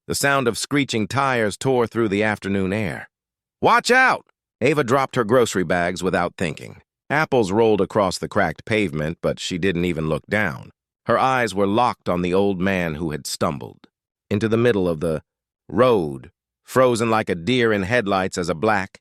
The sound of screeching tires tore through the afternoon air. "Watch out!" Ava dropped her grocery bags without thinking. Apples rolled across the cracked pavement, but she didn't even look down. Her eyes were locked on the old man who had stumbled. Into the middle of the road, frozen like a deer in headlights as a black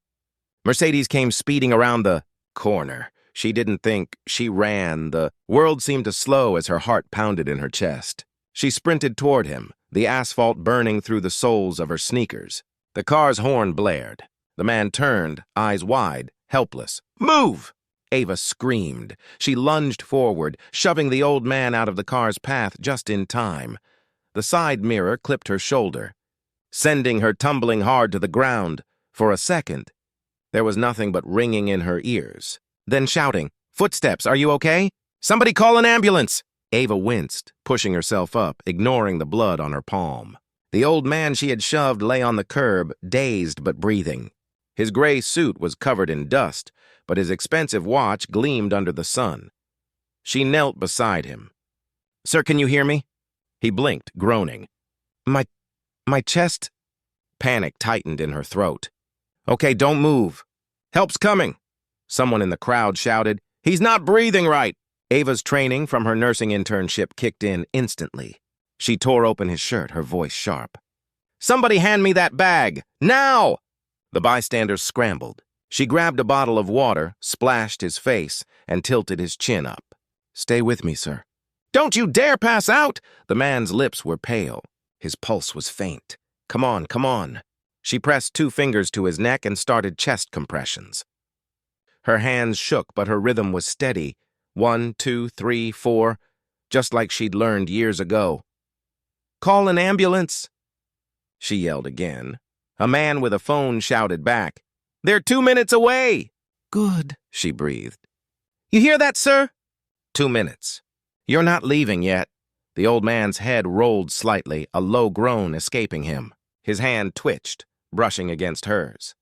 Mercedes came speeding around the corner. She didn't think, she ran. The world seemed to slow as her heart pounded in her chest. She sprinted toward him, the asphalt burning through the soles of her sneakers. The car's horn blared. The man turned, eyes wide, helpless. "Move!" Ava screamed. She lunged forward, shoving the old man out of the car's path just in time. The side mirror clipped her shoulder, sending her tumbling hard to the ground. For a second, there was nothing but ringing in her ears. Then shouting, "Footsteps, are you okay? Somebody call an ambulance!" Ava winced, pushing herself up, ignoring the blood on her palm. The old man she had shoved lay on the curb, dazed but breathing. His gray suit was covered in dust, but his expensive watch gleamed under the sun. She knelt beside him. "Sir, can you hear me?" He blinked, groaning. My chest..." Panic tightened in her throat. "Okay, don't move. Help's coming." Someone in the crowd shouted, "He's not breathing right." Ava's training from her nursing internship kicked in instantly. She tore open his shirt, her voice sharp. "Somebody hand me that bag! Now!" The bystanders scrambled. She grabbed a bottle of water, splashed his face, and tilted his chin up. "Stay with me, sir." "Don't you dare pass out!" The man's lips were pale. His pulse was faint. Come on, come on." She pressed 2 fingers to his neck and started chest compressions. Her hands shook, but her rhythm was steady. 1, 2, 3, 4, just like she'd learned years ago. "Call an ambulance!" She yelled again. A man with a phone shouted back, "They're 2 minutes away!" "Good," she breathed. "You hear that, sir?" 2 minutes. "You're not leaving yet." The old man's head rolled slightly, a low groan escaping him. His hand twitched, brushing against hers.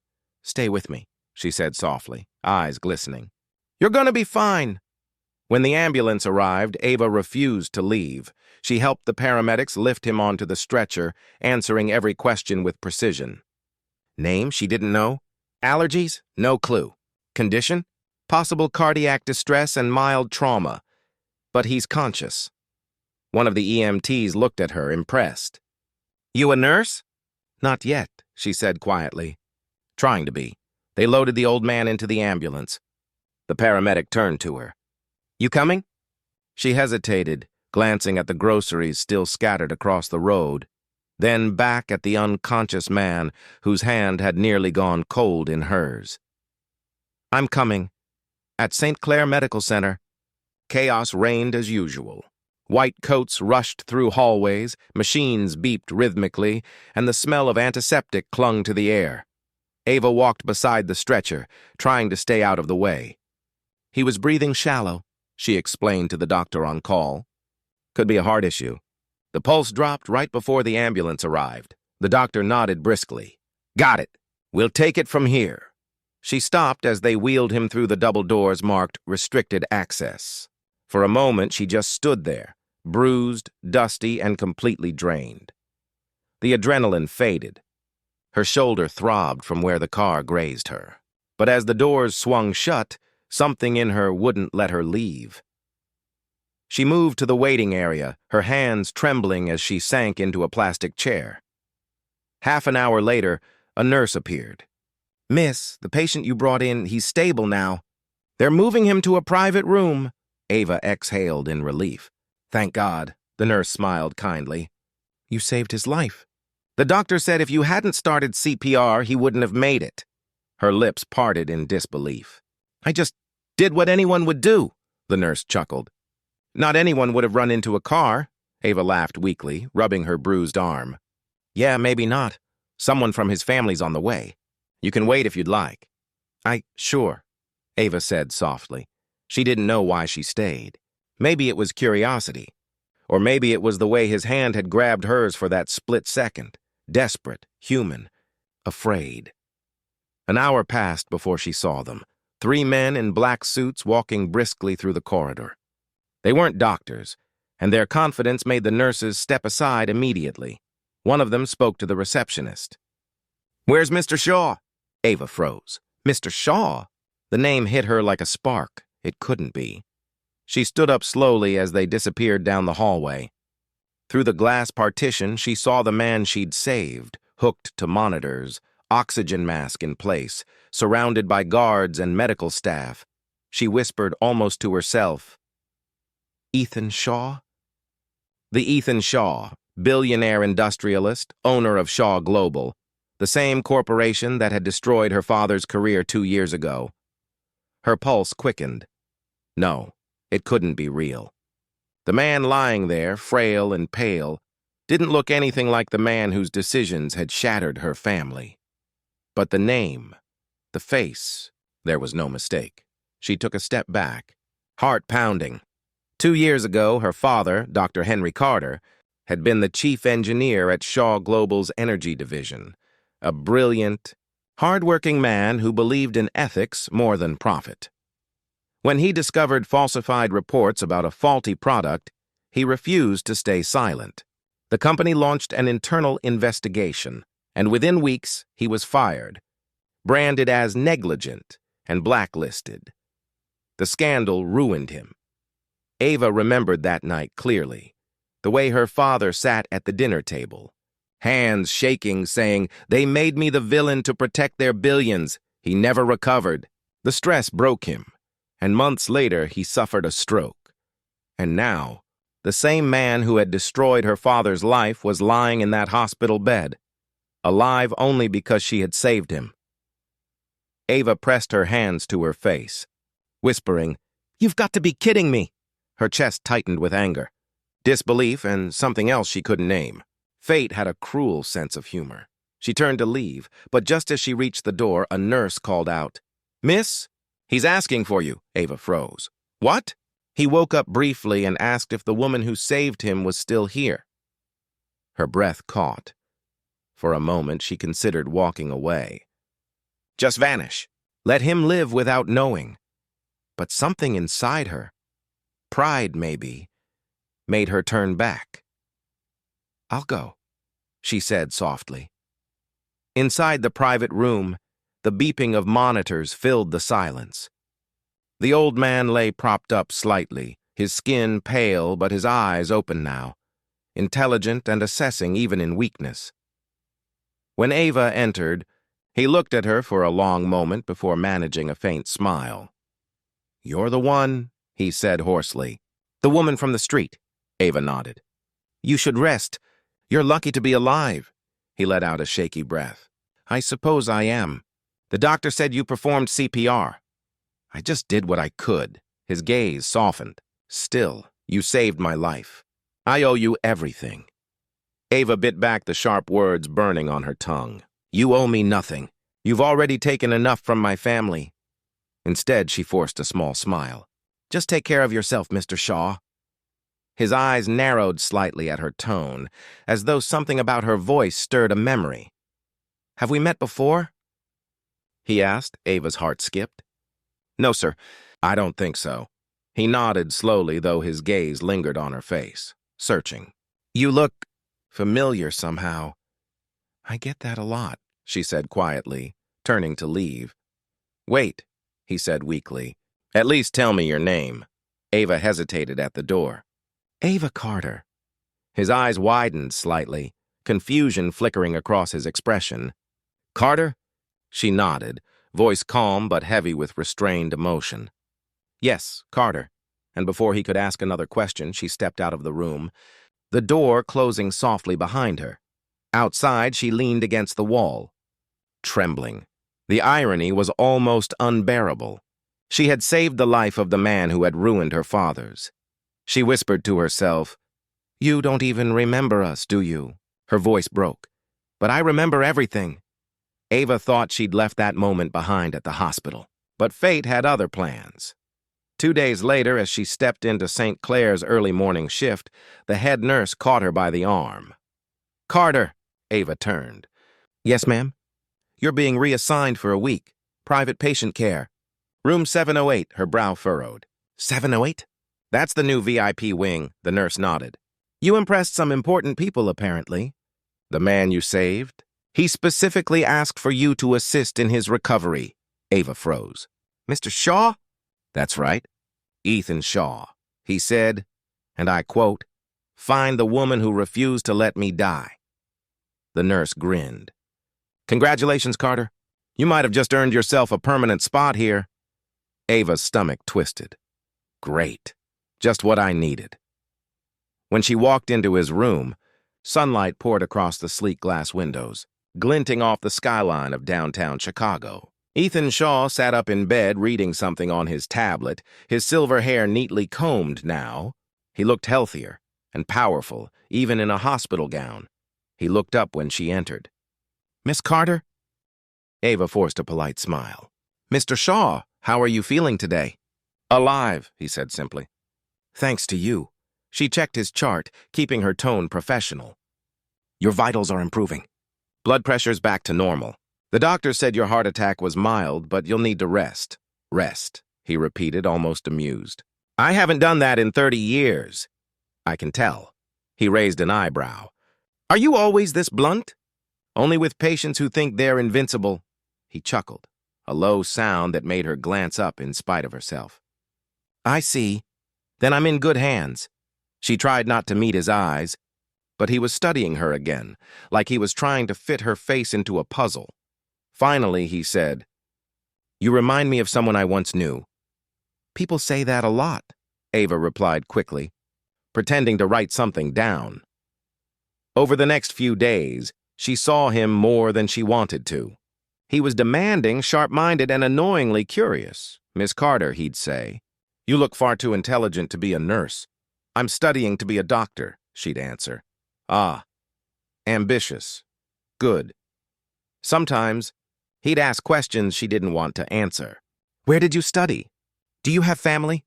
"Stay with me," she said softly, eyes glistening. "You're gonna be fine." When the ambulance arrived, Ava refused to leave. She helped the paramedics lift him onto the stretcher, answering every question with precision. Name she didn't know. Allergies? No clue. Condition? Possible cardiac distress and mild trauma. But he's conscious. One of the EMTs looked at her, impressed. "You a nurse?" "Not yet," she said quietly. Trying to be. They loaded the old man into the ambulance. The paramedic turned to her. "You coming?" She hesitated, glancing at the groceries still scattered across the road, then back at the unconscious man whose hand had nearly gone cold in hers. "I'm coming. At St. Clair Medical Center." Chaos reigned as usual. White coats rushed through hallways, machines beeped rhythmically, and the smell of antiseptic clung to the air. Ava walked beside the stretcher, trying to stay out of the way. "He was breathing shallow," she explained to the doctor on call. "Could be a heart issue." The pulse dropped right before the ambulance arrived. The doctor nodded briskly. "Got it. We'll take it from here." She stopped as they wheeled him through the double doors marked restricted access. For a moment, she just stood there, bruised, dusty, and completely drained. The adrenaline faded. Her shoulder throbbed from where the car grazed her. But as the doors swung shut, something in her wouldn't let her leave. She moved to the waiting area, her hands trembling as she sank into a plastic chair. Half an hour later, a nurse appeared. "Miss, the patient you brought in, he's stable now. They're moving him to a private room." Ava exhaled in relief. "Thank God," the nurse smiled kindly. "You saved his life." "The doctor said if you hadn't started CPR, he wouldn't have made it." Her lips parted in disbelief. "I just did what anyone would do," the nurse chuckled. "Not anyone would have run into a car," Ava laughed weakly, rubbing her bruised arm. "Yeah, maybe not. Someone from his family's on the way. You can wait if you'd like." Sure," Ava said softly. She didn't know why she stayed. Maybe it was curiosity. Or maybe it was the way his hand had grabbed hers for that split second. Desperate, human, afraid. An hour passed before she saw them. 3 men in black suits walking briskly through the corridor. They weren't doctors, and their confidence made the nurses step aside immediately. One of them spoke to the receptionist. "Where's Mr. Shaw?" Ava froze. Mr. Shaw? The name hit her like a spark. It couldn't be. She stood up slowly as they disappeared down the hallway. Through the glass partition, she saw the man she'd saved, hooked to monitors, oxygen mask in place, surrounded by guards and medical staff. She whispered almost to herself, "Ethan Shaw?" The Ethan Shaw, billionaire industrialist, owner of Shaw Global, the same corporation that had destroyed her father's career 2 years ago. Her pulse quickened. No, it couldn't be real. The man lying there, frail and pale, didn't look anything like the man whose decisions had shattered her family. But the name, the face, there was no mistake. She took a step back, heart pounding. 2 years ago, her father, Dr. Henry Carter, had been the chief engineer at Shaw Global's energy division, a brilliant, hard-working man who believed in ethics more than profit. When he discovered falsified reports about a faulty product, he refused to stay silent. The company launched an internal investigation, and within weeks, he was fired, branded as negligent and blacklisted. The scandal ruined him. Ava remembered that night clearly, the way her father sat at the dinner table, hands shaking, saying, "They made me the villain to protect their billions." He never recovered. The stress broke him, and months later he suffered a stroke. And now, the same man who had destroyed her father's life was lying in that hospital bed, alive only because she had saved him. Ava pressed her hands to her face, whispering, "You've got to be kidding me!" Her chest tightened with anger, disbelief, and something else she couldn't name. Fate had a cruel sense of humor. She turned to leave, but just as she reached the door, a nurse called out, "Miss? He's asking for you." Ava froze. "What?" He woke up briefly and asked if the woman who saved him was still here. Her breath caught. For a moment, she considered walking away. Just vanish. Let him live without knowing. But something inside her, pride maybe, made her turn back. "I'll go," she said softly. Inside the private room, the beeping of monitors filled the silence. The old man lay propped up slightly, his skin pale but his eyes open now, intelligent and assessing even in weakness. When Ava entered, he looked at her for a long moment before managing a faint smile. "You're the one," he said hoarsely. "The woman from the street," Ava nodded. "You should rest. You're lucky to be alive." He let out a shaky breath. "I suppose I am. The doctor said you performed CPR. I just did what I could." His gaze softened. "Still, you saved my life. I owe you everything." Ava bit back the sharp words burning on her tongue. "You owe me nothing. You've already taken enough from my family." Instead, she forced a small smile. "Just take care of yourself, Mr. Shaw." His eyes narrowed slightly at her tone, as though something about her voice stirred a memory. "Have we met before?" he asked. Ava's heart skipped. "No, sir. I don't think so." He nodded slowly, though his gaze lingered on her face, searching. "You look familiar somehow." "I get that a lot," she said quietly, turning to leave. "Wait," he said weakly. "At least tell me your name." Ava hesitated at the door. "Ava Carter." His eyes widened slightly, confusion flickering across his expression. "Carter?" She nodded, voice calm but heavy with restrained emotion. "Yes, Carter." And before he could ask another question, she stepped out of the room, the door closing softly behind her. Outside, she leaned against the wall, trembling. The irony was almost unbearable. She had saved the life of the man who had ruined her father's. She whispered to herself, "You don't even remember us, do you?" Her voice broke. "But I remember everything." Ava thought she'd left that moment behind at the hospital. But fate had other plans. 2 days later, as she stepped into St. Clair's early morning shift, the head nurse caught her by the arm. "Carter," Ava turned. "Yes, ma'am?" "You're being reassigned for a week. Private patient care. Room 708, her brow furrowed. 708? That's the new VIP wing, the nurse nodded. You impressed some important people, apparently. The man you saved? He specifically asked for you to assist in his recovery. Ava froze. Mr. Shaw? That's right. Ethan Shaw. He said, and I quote, "Find the woman who refused to let me die." The nurse grinned. Congratulations, Carter. You might have just earned yourself a permanent spot here. Ava's stomach twisted. Great. Just what I needed. When she walked into his room, sunlight poured across the sleek glass windows, glinting off the skyline of downtown Chicago. Ethan Shaw sat up in bed reading something on his tablet, his silver hair neatly combed now. He looked healthier and powerful, even in a hospital gown. He looked up when she entered. Miss Carter? Ava forced a polite smile. Mr. Shaw, how are you feeling today? Alive, he said simply. Thanks to you. She checked his chart, keeping her tone professional. Your vitals are improving. Blood pressure's back to normal. The doctor said your heart attack was mild, but you'll need to rest. Rest, he repeated, almost amused. I haven't done that in 30 years. I can tell. He raised an eyebrow. Are you always this blunt? Only with patients who think they're invincible. He chuckled, a low sound that made her glance up in spite of herself. I see. Then I'm in good hands. She tried not to meet his eyes, but he was studying her again, like he was trying to fit her face into a puzzle. Finally, he said, You remind me of someone I once knew. People say that a lot, Ava replied quickly, pretending to write something down. Over the next few days, she saw him more than she wanted to. He was demanding, sharp-minded, and annoyingly curious. Miss Carter, he'd say, You look far too intelligent to be a nurse. I'm studying to be a doctor, she'd answer. Ah, ambitious. Good. Sometimes, he'd ask questions she didn't want to answer. Where did you study? Do you have family?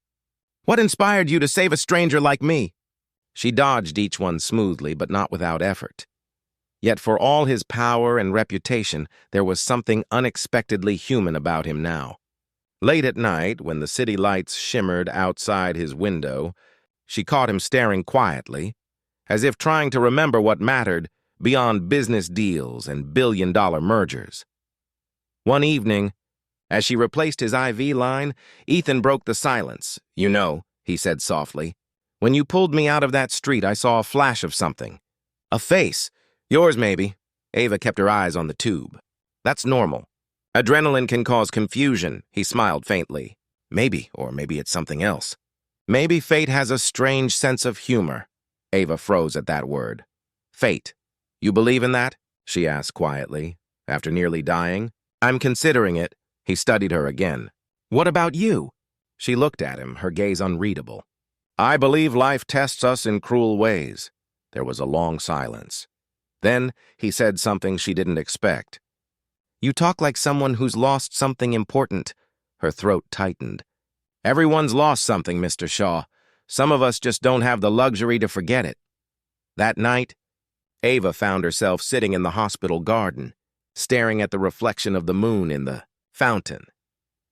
What inspired you to save a stranger like me? She dodged each one smoothly, but not without effort. Yet for all his power and reputation, there was something unexpectedly human about him now. Late at night, when the city lights shimmered outside his window, she caught him staring quietly, as if trying to remember what mattered beyond business deals and billion-dollar mergers. One evening, as she replaced his IV line, Ethan broke the silence. You know, he said softly, when you pulled me out of that street, I saw a flash of something. A face. Yours, maybe. Ava kept her eyes on the tube. That's normal. Adrenaline can cause confusion, he smiled faintly. Maybe, or maybe it's something else. Maybe fate has a strange sense of humor. Ava froze at that word. Fate. You believe in that? She asked quietly, after nearly dying. I'm considering it. He studied her again. What about you? She looked at him, her gaze unreadable. I believe life tests us in cruel ways. There was a long silence. Then he said something she didn't expect. You talk like someone who's lost something important. Her throat tightened. Everyone's lost something, Mr. Shaw. Some of us just don't have the luxury to forget it. That night, Ava found herself sitting in the hospital garden, staring at the reflection of the moon in the fountain.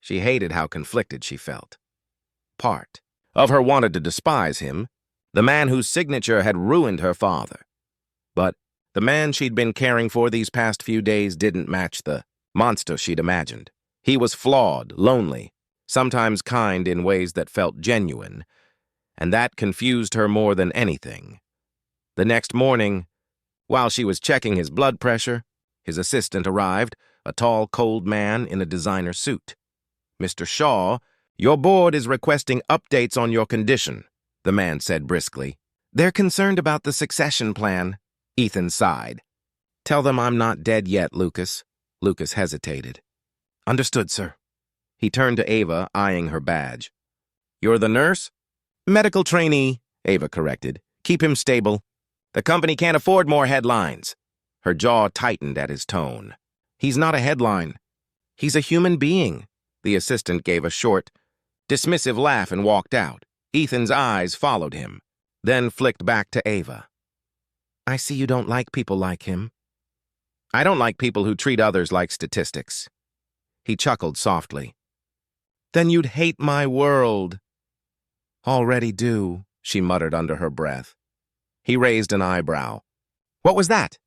She hated how conflicted she felt. Part of her wanted to despise him, the man whose signature had ruined her father. But the man she'd been caring for these past few days didn't match the monster she'd imagined. He was flawed, lonely, sometimes kind in ways that felt genuine, and that confused her more than anything. The next morning, while she was checking his blood pressure, his assistant arrived, a tall, cold man in a designer suit. Mr. Shaw, your board is requesting updates on your condition, the man said briskly. They're concerned about the succession plan, Ethan sighed. Tell them I'm not dead yet, Lucas. Lucas hesitated. Understood, sir. He turned to Ava, eyeing her badge. You're the nurse? Medical trainee, Ava corrected. Keep him stable. The company can't afford more headlines. Her jaw tightened at his tone. He's not a headline. He's a human being. The assistant gave a short, dismissive laugh and walked out. Ethan's eyes followed him, then flicked back to Ava. I see you don't like people like him. I don't like people who treat others like statistics. He chuckled softly. Then you'd hate my world. Already do, she muttered under her breath. He raised an eyebrow. What was that?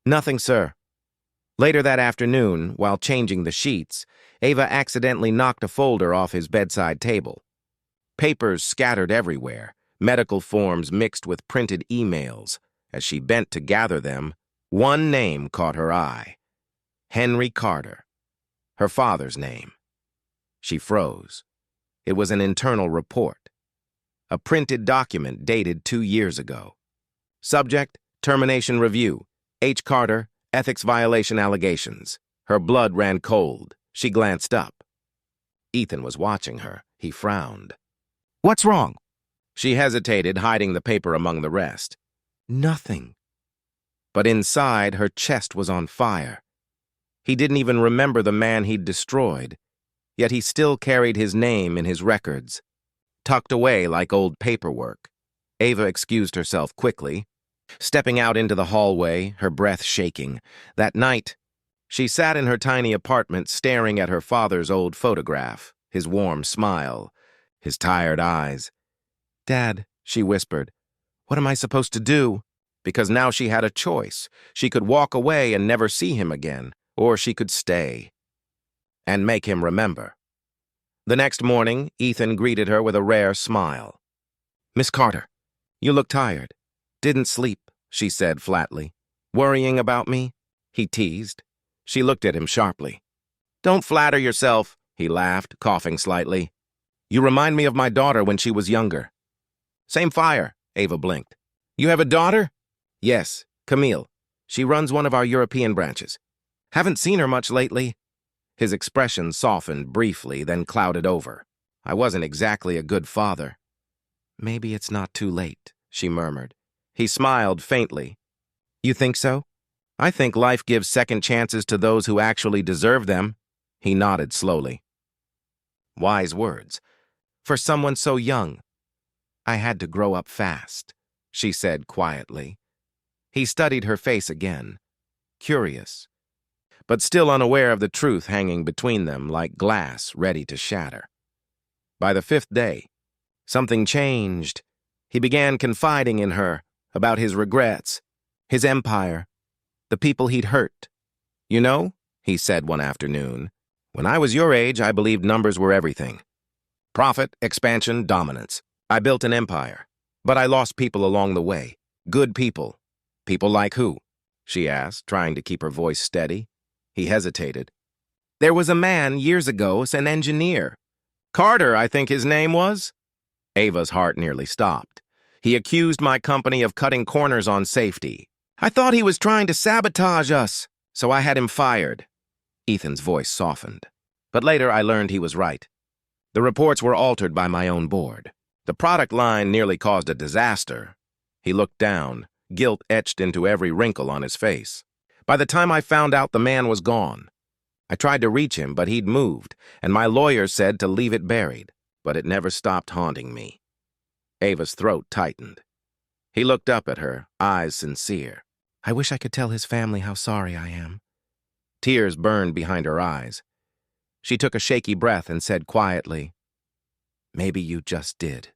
Nothing, sir. Later that afternoon, while changing the sheets, Ava accidentally knocked a folder off his bedside table. Papers scattered everywhere, medical forms mixed with printed emails. As she bent to gather them, one name caught her eye. Henry Carter. Her father's name. She froze. It was an internal report. A printed document dated 2 years ago. Subject, termination review. H. Carter, ethics violation allegations. Her blood ran cold. She glanced up. Ethan was watching her. He frowned. "What's wrong?" She hesitated, hiding the paper among the rest. "Nothing." But inside, her chest was on fire. He didn't even remember the man he'd destroyed, yet he still carried his name in his records, tucked away like old paperwork. Ava excused herself quickly, stepping out into the hallway, her breath shaking. That night, she sat in her tiny apartment staring at her father's old photograph, his warm smile, his tired eyes. "Dad," she whispered, "what am I supposed to do?" Because now she had a choice. She could walk away and never see him again, or she could stay and make him remember. The next morning, Ethan greeted her with a rare smile. "Miss Carter, you look tired." "Didn't sleep," she said flatly. "Worrying about me?" he teased. She looked at him sharply. "Don't flatter yourself," he laughed, coughing slightly. "You remind me of my daughter when she was younger." "Same fire," Ava blinked. "You have a daughter?" "Yes, Camille. She runs one of our European branches. Haven't seen her much lately." His expression softened briefly, then clouded over. "I wasn't exactly a good father." "Maybe it's not too late," she murmured. He smiled faintly. "You think so?" "I think life gives second chances to those who actually deserve them." He nodded slowly. Wise words. For someone so young. "I had to grow up fast," she said quietly. He studied her face again, curious, but still unaware of the truth hanging between them like glass ready to shatter. By the 5th day, something changed. He began confiding in her about his regrets, his empire, the people he'd hurt. "You know," he said one afternoon, "when I was your age, I believed numbers were everything. Profit, expansion, dominance. I built an empire, but I lost people along the way. Good people. People like who?" she asked, trying to keep her voice steady. He hesitated. "There was a man years ago, an engineer. Carter, I think his name was." Ava's heart nearly stopped. "He accused my company of cutting corners on safety. I thought he was trying to sabotage us, so I had him fired." Ethan's voice softened. But later I learned he was right. The reports were altered by my own board. The product line nearly caused a disaster. He looked down, guilt etched into every wrinkle on his face. By the time I found out, the man was gone. I tried to reach him, but he'd moved, and my lawyer said to leave it buried, but it never stopped haunting me. Ava's throat tightened. He looked up at her, eyes sincere. "I wish I could tell his family how sorry I am." Tears burned behind her eyes. She took a shaky breath and said quietly, "Maybe you just did."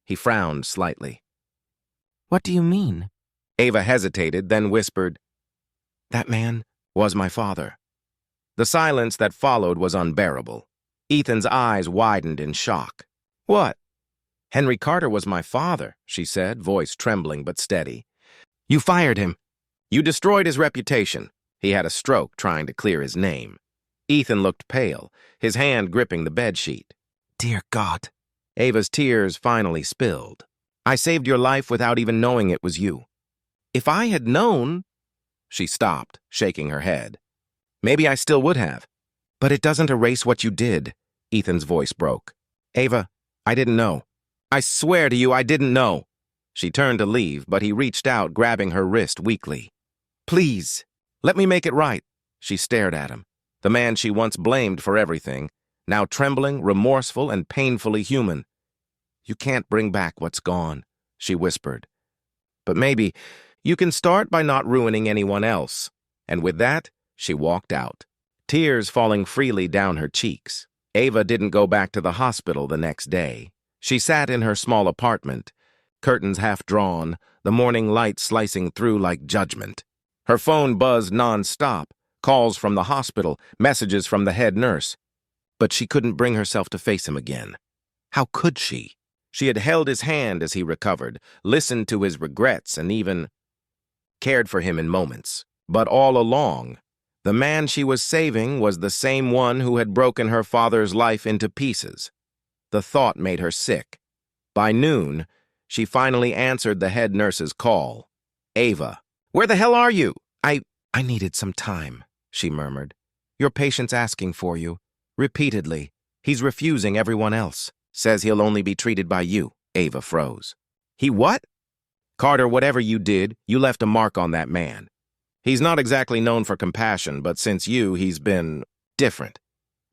He frowned slightly. "What do you mean?" Ava hesitated, then whispered, "That man was my father." The silence that followed was unbearable. Ethan's eyes widened in shock. "What?" "Henry Carter was my father," she said, voice trembling but steady. "You fired him. You destroyed his reputation." He had a stroke trying to clear his name. Ethan looked pale, his hand gripping the bedsheet. "Dear God." Ava's tears finally spilled. "I saved your life without even knowing it was you." "If I had known—" She stopped, shaking her head. "Maybe I still would have. But it doesn't erase what you did." Ethan's voice broke. "Ava, I didn't know. I swear to you I didn't know." She turned to leave, but he reached out, grabbing her wrist weakly. "Please, let me make it right." She stared at him, the man she once blamed for everything, now trembling, remorseful, and painfully human. "You can't bring back what's gone," she whispered. "But maybe you can start by not ruining anyone else." And with that, she walked out, tears falling freely down her cheeks. Ava didn't go back to the hospital the next day. She sat in her small apartment, curtains half drawn, the morning light slicing through like judgment. Her phone buzzed non-stop, calls from the hospital, messages from the head nurse. But she couldn't bring herself to face him again. How could she? She had held his hand as he recovered, listened to his regrets, and even cared for him in moments. But all along, the man she was saving was the same one who had broken her father's life into pieces. The thought made her sick. By noon, she finally answered the head nurse's call. "Ava, where the hell are you?" I needed some time," she murmured. "Your patient's asking for you. Repeatedly. He's refusing everyone else. Says he'll only be treated by you." Ava froze. "He what?" "Carter, whatever you did, you left a mark on that man. He's not exactly known for compassion, but since he's been different."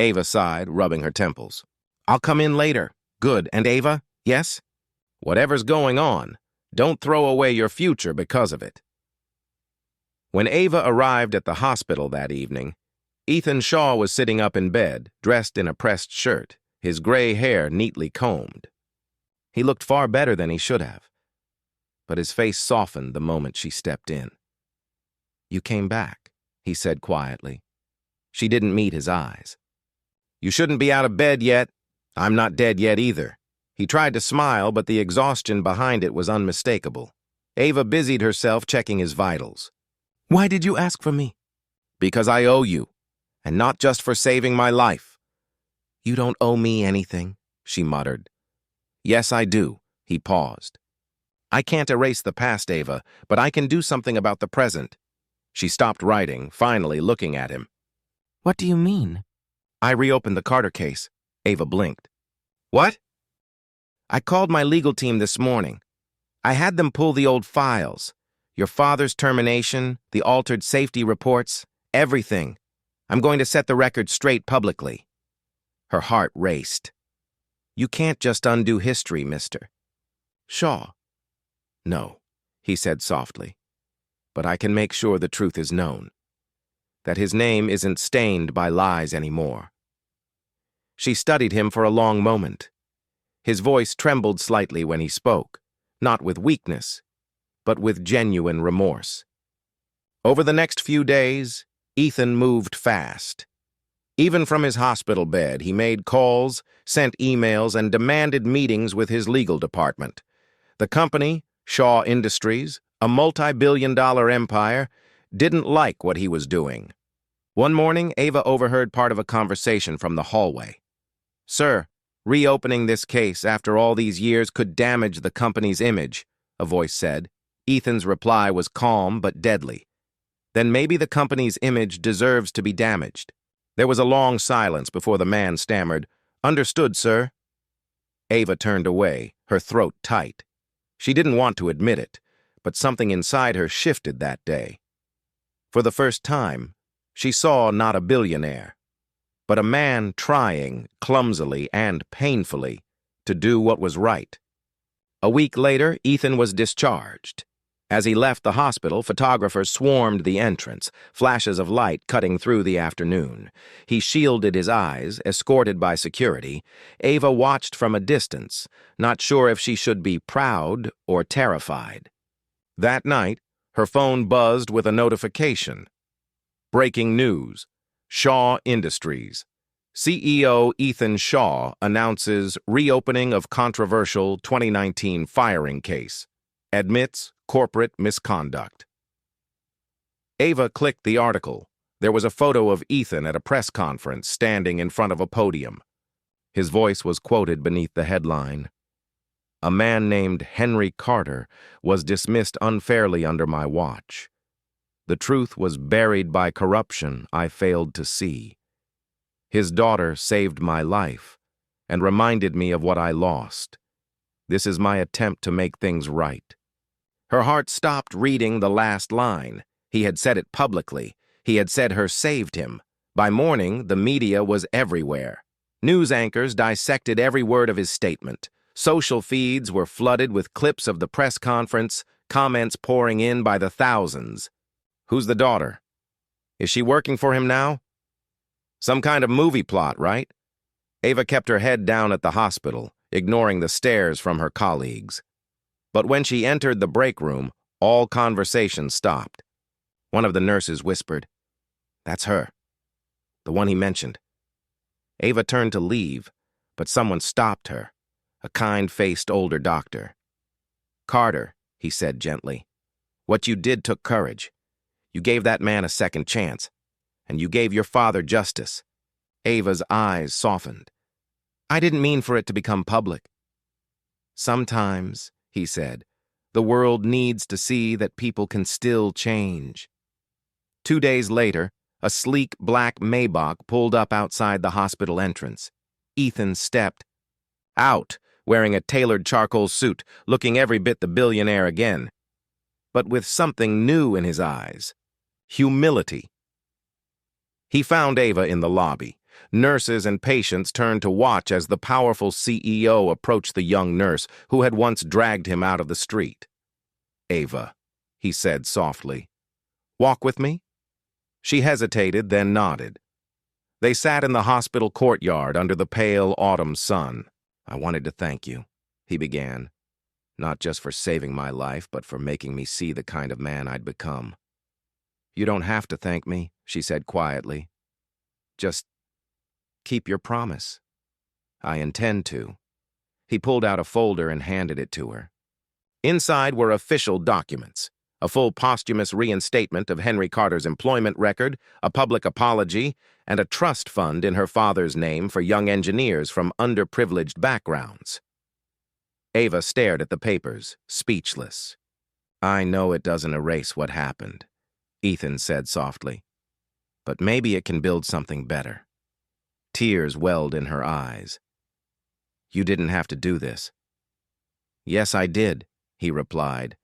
Ava sighed, rubbing her temples. "I'll come in later." "Good. And Ava? Yes?" "Whatever's going on, don't throw away your future because of it." When Ava arrived at the hospital that evening, Ethan Shaw was sitting up in bed, dressed in a pressed shirt, his gray hair neatly combed. He looked far better than he should have, but his face softened the moment she stepped in. "You came back," he said quietly. She didn't meet his eyes. "You shouldn't be out of bed yet. I'm not dead yet either." He tried to smile, but the exhaustion behind it was unmistakable. Ava busied herself checking his vitals. "Why did you ask for me?" "Because I owe you, and not just for saving my life." "You don't owe me anything," she muttered. "Yes, I do." He paused. "I can't erase the past, Ava, but I can do something about the present." She stopped writing, finally looking at him. "What do you mean?" "I reopened the Carter case." Ava blinked. "What?" "I called my legal team this morning. I had them pull the old files. Your father's termination, the altered safety reports, everything. I'm going to set the record straight publicly." Her heart raced. "You can't just undo history, Mr. Shaw." "No," he said softly. "But I can make sure the truth is known. That his name isn't stained by lies anymore." She studied him for a long moment. His voice trembled slightly when he spoke, not with weakness, but with genuine remorse. Over the next few days, Ethan moved fast. Even from his hospital bed, he made calls, sent emails, and demanded meetings with his legal department. The company, Shaw Industries, a multi-billion-dollar empire, didn't like what he was doing. One morning, Ava overheard part of a conversation from the hallway. "Sir, reopening this case after all these years could damage the company's image," a voice said. Ethan's reply was calm but deadly. "Then maybe the company's image deserves to be damaged." There was a long silence before the man stammered, "Understood, sir." Ava turned away, her throat tight. She didn't want to admit it, but something inside her shifted that day. For the first time, she saw not a billionaire, but a man trying, clumsily and painfully, to do what was right. A week later, Ethan was discharged. As he left the hospital, photographers swarmed the entrance, flashes of light cutting through the afternoon. He shielded his eyes, escorted by security. Ava watched from a distance, not sure if she should be proud or terrified. That night, her phone buzzed with a notification. Breaking news. Shaw Industries. CEO Ethan Shaw announces reopening of controversial 2019 firing case. Admits corporate misconduct. Ava clicked the article. There was a photo of Ethan at a press conference standing in front of a podium. His voice was quoted beneath the headline. "A man named Henry Carter was dismissed unfairly under my watch. The truth was buried by corruption I failed to see. His daughter saved my life and reminded me of what I lost. This is my attempt to make things right." Her heart stopped reading the last line. He had said it publicly. He had said her saved him. By morning, the media was everywhere. News anchors dissected every word of his statement. Social feeds were flooded with clips of the press conference, comments pouring in by the thousands. "Who's the daughter? Is she working for him now? Some kind of movie plot, right?" Ava kept her head down at the hospital, ignoring the stares from her colleagues. But when she entered the break room, all conversation stopped. One of the nurses whispered, "That's her, the one he mentioned." Ava turned to leave, but someone stopped her, a kind-faced older doctor. "Carter," he said gently, "what you did took courage. You gave that man a second chance, and you gave your father justice." Ava's eyes softened. "I didn't mean for it to become public." "Sometimes," he said, "the world needs to see that people can still change." 2 days later, a sleek black Maybach pulled up outside the hospital entrance. Ethan stepped out, wearing a tailored charcoal suit, looking every bit the billionaire again, but with something new in his eyes: humility. He found Ava in the lobby. Nurses and patients turned to watch as the powerful CEO approached the young nurse who had once dragged him out of the street. "Ava," he said softly, "walk with me?" She hesitated, then nodded. They sat in the hospital courtyard under the pale autumn sun. "I wanted to thank you," he began, "not just for saving my life, but for making me see the kind of man I'd become." "You don't have to thank me," she said quietly. "Just keep your promise." "I intend to." He pulled out a folder and handed it to her. Inside were official documents: a full posthumous reinstatement of Henry Carter's employment record, a public apology, and a trust fund in her father's name for young engineers from underprivileged backgrounds. Ava stared at the papers, speechless. "I know it doesn't erase what happened," Ethan said softly, "but maybe it can build something better." Tears welled in her eyes. "You didn't have to do this." "Yes, I did," he replied,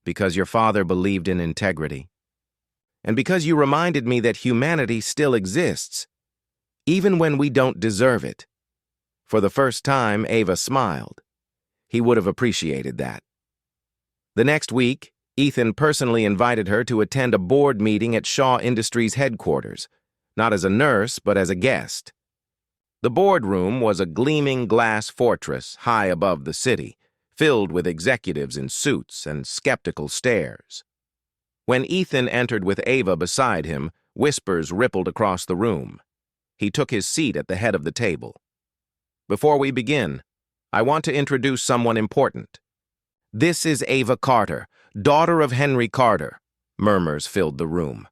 "because your father believed in integrity. And because you reminded me that humanity still exists, even when we don't deserve it." For the first time, Ava smiled. He would have appreciated that. The next week, Ethan personally invited her to attend a board meeting at Shaw Industries headquarters, not as a nurse, but as a guest. The boardroom was a gleaming glass fortress high above the city, filled with executives in suits and skeptical stares. When Ethan entered with Ava beside him, whispers rippled across the room. He took his seat at the head of the table. "Before we begin, I want to introduce someone important. This is Ava Carter, daughter of Henry Carter." Murmurs filled the room.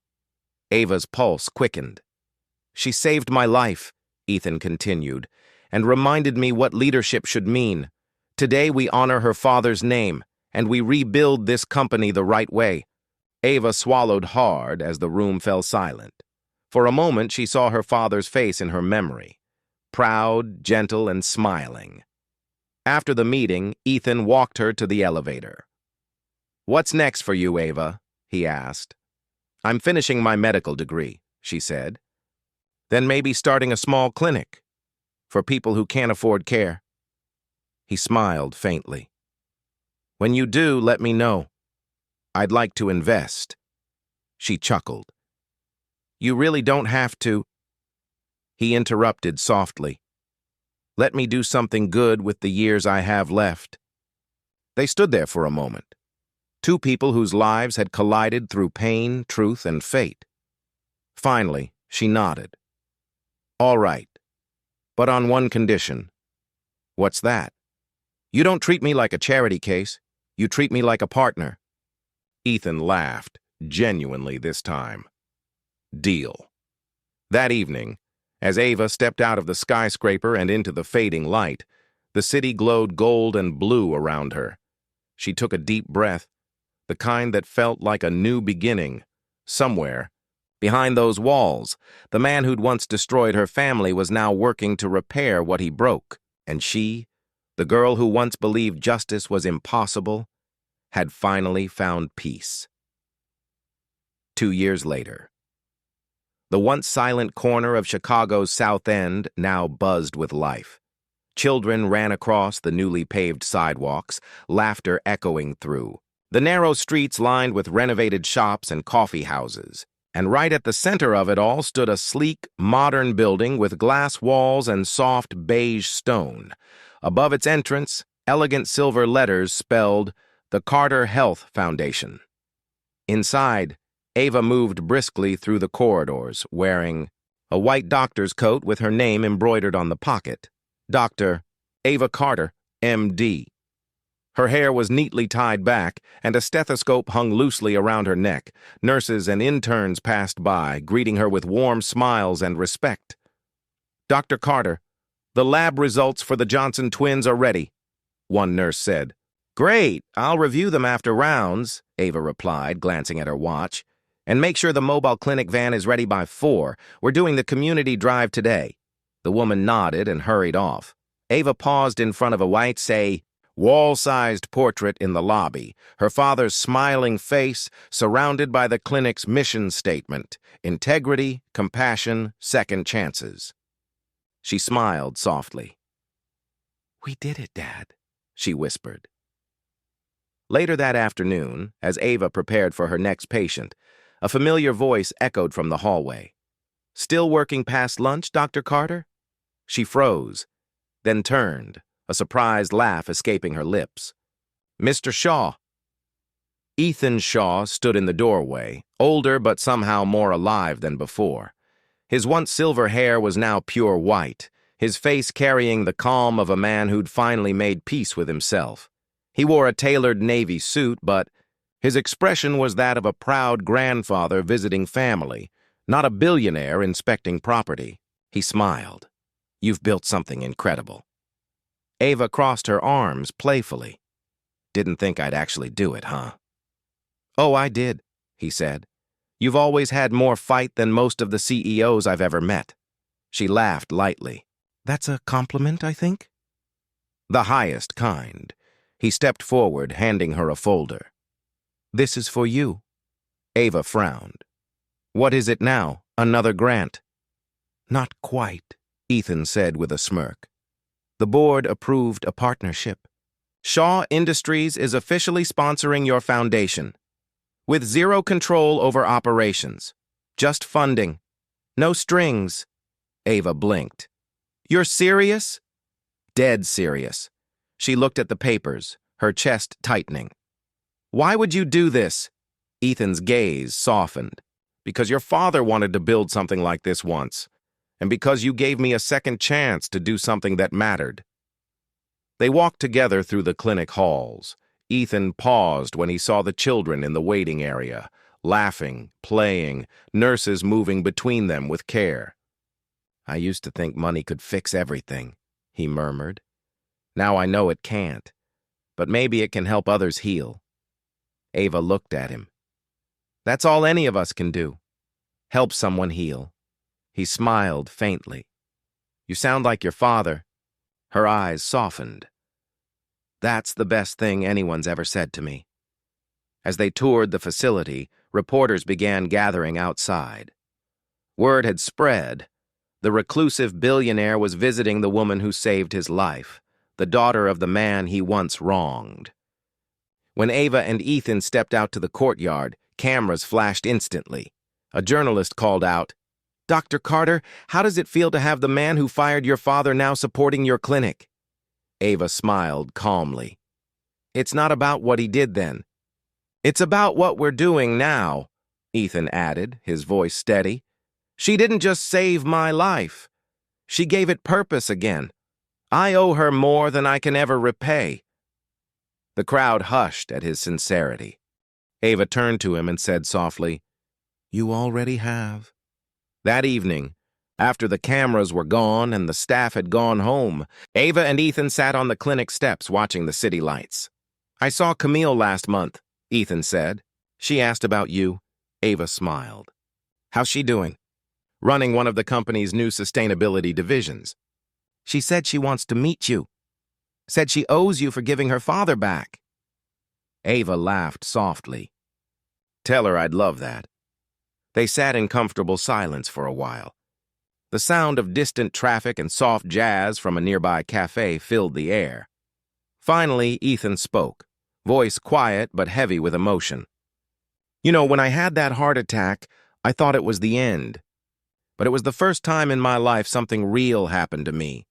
Ava's pulse quickened. "She saved my life," Ethan continued, "and reminded me what leadership should mean. Today we honor her father's name, and we rebuild this company the right way." Ava swallowed hard as the room fell silent. For a moment she saw her father's face in her memory, proud, gentle, and smiling. After the meeting, Ethan walked her to the elevator. "What's next for you, Ava?" he asked. "I'm finishing my medical degree," she said. "Then maybe starting a small clinic for people who can't afford care." He smiled faintly. "When you do, let me know. I'd like to invest." She chuckled. "You really don't have to." He interrupted softly. "Let me do something good with the years I have left." They stood there for a moment, two people whose lives had collided through pain, truth, and fate. Finally, she nodded. "All right, but on one condition." "What's that?" "You don't treat me like a charity case. You treat me like a partner." Ethan laughed, genuinely this time. "Deal." That evening, as Ava stepped out of the skyscraper and into the fading light, the city glowed gold and blue around her. She took a deep breath, the kind that felt like a new beginning. Somewhere, behind those walls, the man who'd once destroyed her family was now working to repair what he broke. And she, the girl who once believed justice was impossible, had finally found peace. 2 years later. The once silent corner of Chicago's South End now buzzed with life. Children ran across the newly paved sidewalks, laughter echoing through. The narrow streets lined with renovated shops and coffee houses. And right at the center of it all stood a sleek, modern building with glass walls and soft beige stone. Above its entrance, elegant silver letters spelled the Carter Health Foundation. Inside, Ava moved briskly through the corridors, wearing a white doctor's coat with her name embroidered on the pocket. Dr. Ava Carter, M.D. Her hair was neatly tied back, and a stethoscope hung loosely around her neck. Nurses and interns passed by, greeting her with warm smiles and respect. "Dr. Carter, the lab results for the Johnson twins are ready," one nurse said. "Great, I'll review them after rounds," Ava replied, glancing at her watch. "And make sure the mobile clinic van is ready by 4. We're doing the community drive today." The woman nodded and hurried off. Ava paused in front of a white, wall-sized portrait in the lobby, her father's smiling face surrounded by the clinic's mission statement: integrity, compassion, second chances. She smiled softly. "We did it, Dad," she whispered. Later that afternoon, as Ava prepared for her next patient, a familiar voice echoed from the hallway. "Still working past lunch, Dr. Carter?" She froze, then turned, a surprised laugh escaping her lips. "Mr. Shaw." Ethan Shaw stood in the doorway, older but somehow more alive than before. His once silver hair was now pure white, his face carrying the calm of a man who'd finally made peace with himself. He wore a tailored navy suit, but his expression was that of a proud grandfather visiting family, not a billionaire inspecting property. He smiled. "You've built something incredible." Ava crossed her arms playfully. "Didn't think I'd actually do it, huh?" "Oh, I did," he said. "You've always had more fight than most of the CEOs I've ever met." She laughed lightly. "That's a compliment, I think?" "The highest kind." He stepped forward, handing her a folder. "This is for you." Ava frowned. "What is it now? Another grant?" "Not quite," Ethan said with a smirk. "The board approved a partnership. Shaw Industries is officially sponsoring your foundation, with zero control over operations. Just funding. No strings." Ava blinked. "You're serious?" "Dead serious." She looked at the papers, her chest tightening. "Why would you do this?" Ethan's gaze softened. "Because your father wanted to build something like this once, and because you gave me a second chance to do something that mattered." They walked together through the clinic halls. Ethan paused when he saw the children in the waiting area, laughing, playing, nurses moving between them with care. "I used to think money could fix everything," he murmured. "Now I know it can't, but maybe it can help others heal." Ava looked at him. "That's all any of us can do. Help someone heal." He smiled faintly. "You sound like your father." Her eyes softened. "That's the best thing anyone's ever said to me." As they toured the facility, reporters began gathering outside. Word had spread. The reclusive billionaire was visiting the woman who saved his life, the daughter of the man he once wronged. When Ava and Ethan stepped out to the courtyard, cameras flashed instantly. A journalist called out, "Dr. Carter, how does it feel to have the man who fired your father now supporting your clinic?" Ava smiled calmly. "It's not about what he did then. It's about what we're doing now," Ethan added, his voice steady. "She didn't just save my life. She gave it purpose again. I owe her more than I can ever repay." The crowd hushed at his sincerity. Ava turned to him and said softly, "You already have." That evening, after the cameras were gone and the staff had gone home, Ava and Ethan sat on the clinic steps watching the city lights. "I saw Camille last month," Ethan said. "She asked about you." Ava smiled. "How's she doing?" "Running one of the company's new sustainability divisions." "She said she wants to meet you. Said she owes you for giving her father back." Ava laughed softly. "Tell her I'd love that." They sat in comfortable silence for a while. The sound of distant traffic and soft jazz from a nearby cafe filled the air. Finally, Ethan spoke, voice quiet but heavy with emotion. "You know, when I had that heart attack, I thought it was the end. But it was the first time in my life something real happened to me,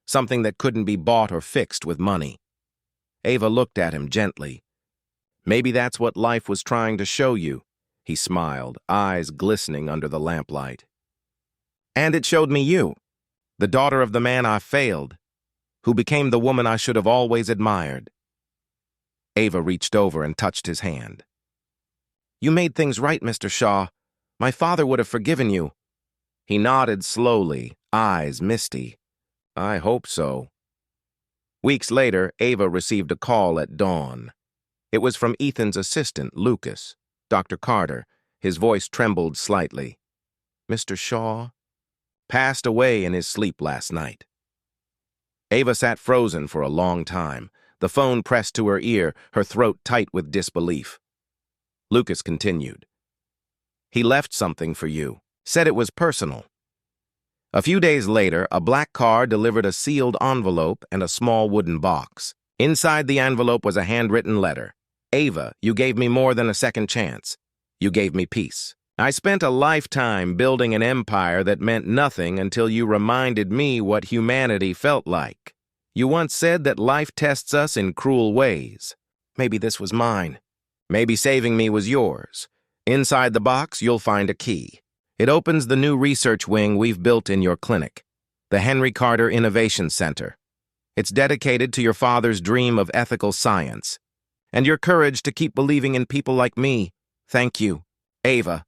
something that couldn't be bought or fixed with money." Ava looked at him gently. "Maybe that's what life was trying to show you. He smiled, eyes glistening under the lamplight. And it showed me you, the daughter of the man I failed, who became the woman I should have always admired. Ava reached over and touched his hand. You made things right, Mr. Shaw. My father would have forgiven you. He nodded slowly, eyes misty. I hope so. Weeks later, Ava received a call at dawn. It was from Ethan's assistant, Lucas, Dr. Carter. His voice trembled slightly. Mr. Shaw passed away in his sleep last night. Ava sat frozen for a long time, the phone pressed to her ear, her throat tight with disbelief. Lucas continued. He left something for you, said it was personal. A few days later, a black car delivered a sealed envelope and a small wooden box. Inside the envelope was a handwritten letter. Ava, you gave me more than a second chance. You gave me peace. I spent a lifetime building an empire that meant nothing until you reminded me what humanity felt like. You once said that life tests us in cruel ways. Maybe this was mine. Maybe saving me was yours. Inside the box, you'll find a key. It opens the new research wing we've built in your clinic, the Henry Carter Innovation Center. It's dedicated to your father's dream of ethical science and your courage to keep believing in people like me. Thank you, Ava,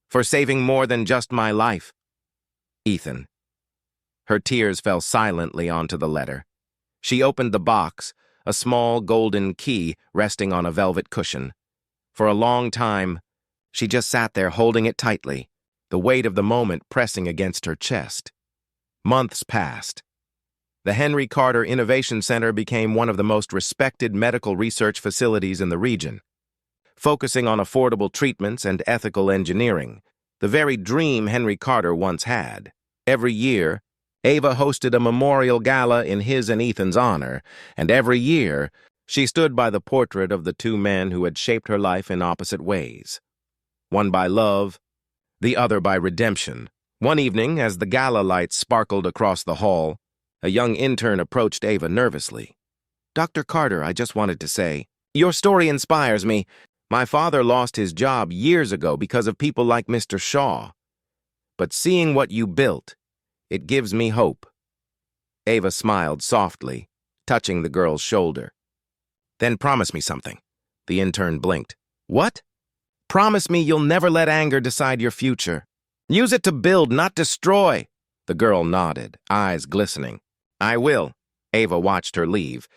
for saving more than just my life. Ethan. Her tears fell silently onto the letter. She opened the box, a small golden key resting on a velvet cushion. For a long time, she just sat there holding it tightly, the weight of the moment pressing against her chest. Months passed. The Henry Carter Innovation Center became one of the most respected medical research facilities in the region, focusing on affordable treatments and ethical engineering, the very dream Henry Carter once had. Every year, Ava hosted a memorial gala in his and Ethan's honor, and every year, she stood by the portrait of the two men who had shaped her life in opposite ways. One by love, the other by redemption. One evening, as the gala lights sparkled across the hall, a young intern approached Ava nervously. Dr. Carter, I just wanted to say, your story inspires me. My father lost his job years ago because of people like Mr. Shaw. But seeing what you built, it gives me hope. Ava smiled softly, touching the girl's shoulder. Then promise me something. The intern blinked. What? Promise me you'll never let anger decide your future. Use it to build, not destroy. The girl nodded, eyes glistening. I will. Ava watched her leave,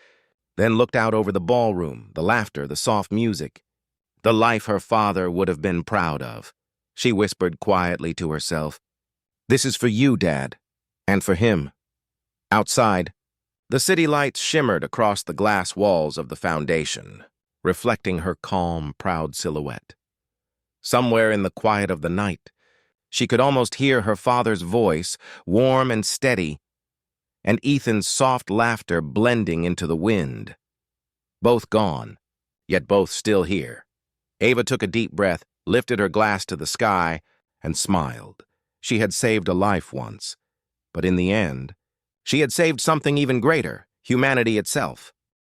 then looked out over the ballroom, the laughter, the soft music. The life her father would have been proud of. She whispered quietly to herself, This is for you, Dad, and for him. Outside, the city lights shimmered across the glass walls of the foundation, reflecting her calm, proud silhouette. Somewhere in the quiet of the night, she could almost hear her father's voice, warm and steady, and Ethan's soft laughter blending into the wind. Both gone, yet both still here. Ava took a deep breath, lifted her glass to the sky, and smiled. She had saved a life once, but in the end, she had saved something even greater, humanity itself.